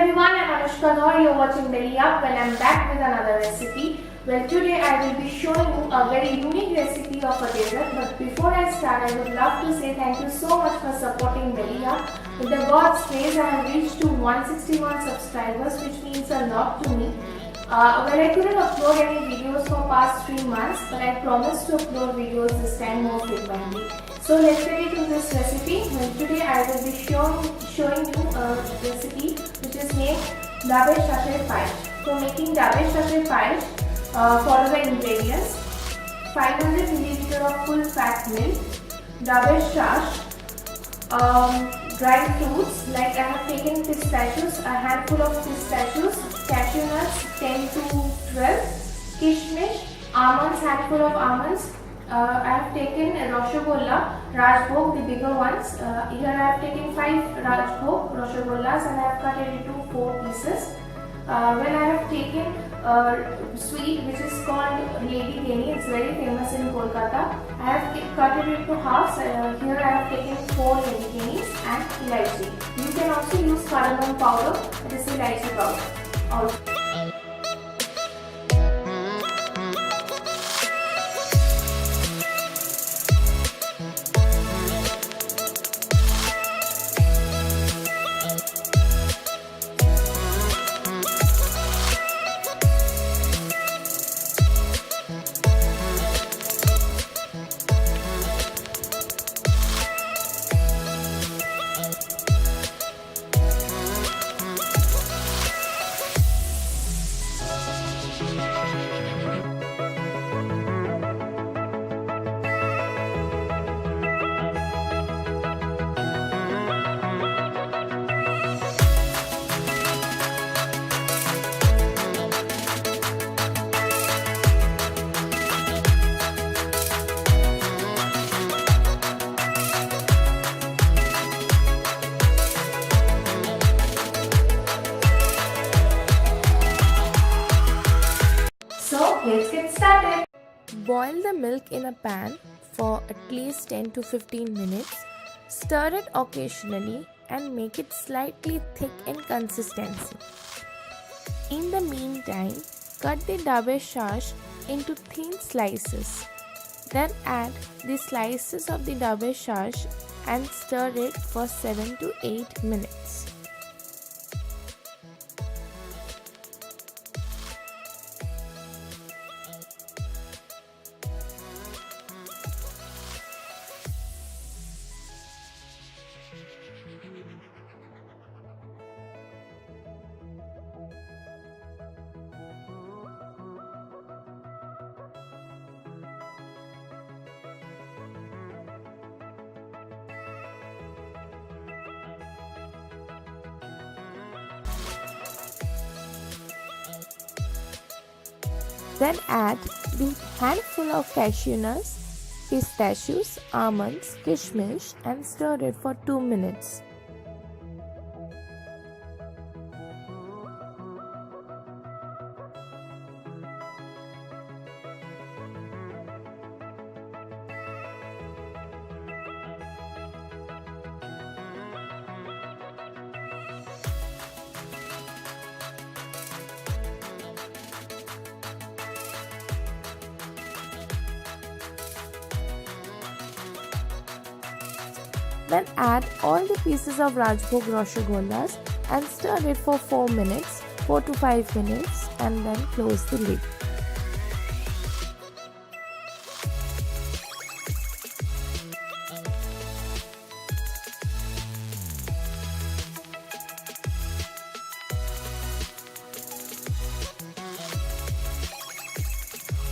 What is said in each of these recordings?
everyone, I'm Anushka Noor. You're watching Belly Up. Well, I'm back with another recipe. Well, today I will be showing you a very unique recipe of a dessert. But before I start, I would love to say thank you so much for supporting Belly Up. With the God's grace, I have reached to 161 subscribers, which means a lot to me. Well, I couldn't upload any videos for past 3 months, but I promised to upload videos this time more frequently. So let's get into this recipe. Well, today I will be showing you a recipe which is named Daab Shash Payesh. For making Daab Shash Payesh, follow the ingredients: 500 ml of full fat milk, Daab Shash, dry fruits like I have taken pistachios, a handful of pistachios, cashew nuts 10 to 12, Kismish, almonds, handful of almonds. I have taken Rosgollas, Rajbhog, the bigger ones. Here I have taken 5 Rajbhog Rosgollas and I have cut it into 4 pieces. When I have taken sweet which is called Lady Geni, it's very famous in Kolkata. I have cut it into halves. Here I have taken 4 Lady Genis and elaichi. You can also use cardamom powder, that is elaichi powder. So let's get started. Boil the milk in a pan for at least 10 to 15 minutes. Stir it occasionally and make it slightly thick in consistency. In the meantime, cut the Daab Shash into thin slices. Then add the slices of the Daab Shash and stir it for 7 to 8 minutes. Then add the handful of cashew nuts, pistachios, almonds, kismish and stir it for 2 minutes. Then add all the pieces of Rajbhog Rosgollas and stir it for 4 minutes, 4 to 5 minutes and then close the lid.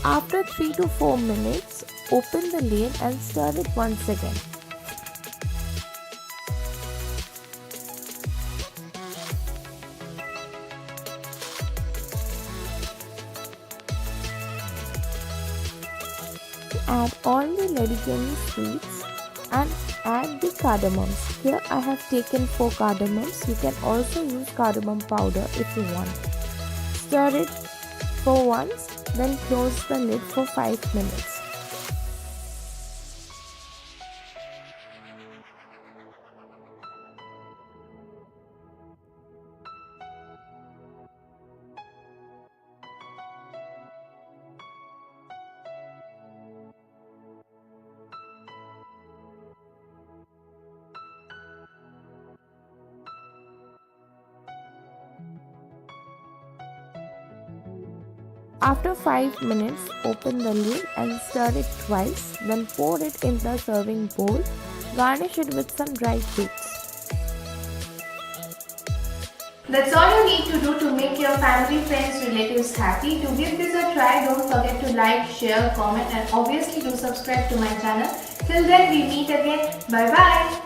After 3 to 4 minutes, open the lid and stir it once again. Add all the Lady Geni sweets and add the cardamoms. Here I have taken 4 cardamoms. You can also use cardamom powder if you want. Stir it for once, then close the lid for 5 minutes. After 5 minutes, open the lid and stir it twice, then pour it in the serving bowl. Garnish it with some dried dates. That's all you need to do to make your family, friends, relatives happy. To give this a try, don't forget to like, share, comment and obviously do subscribe to my channel. Till then we meet again. Bye bye.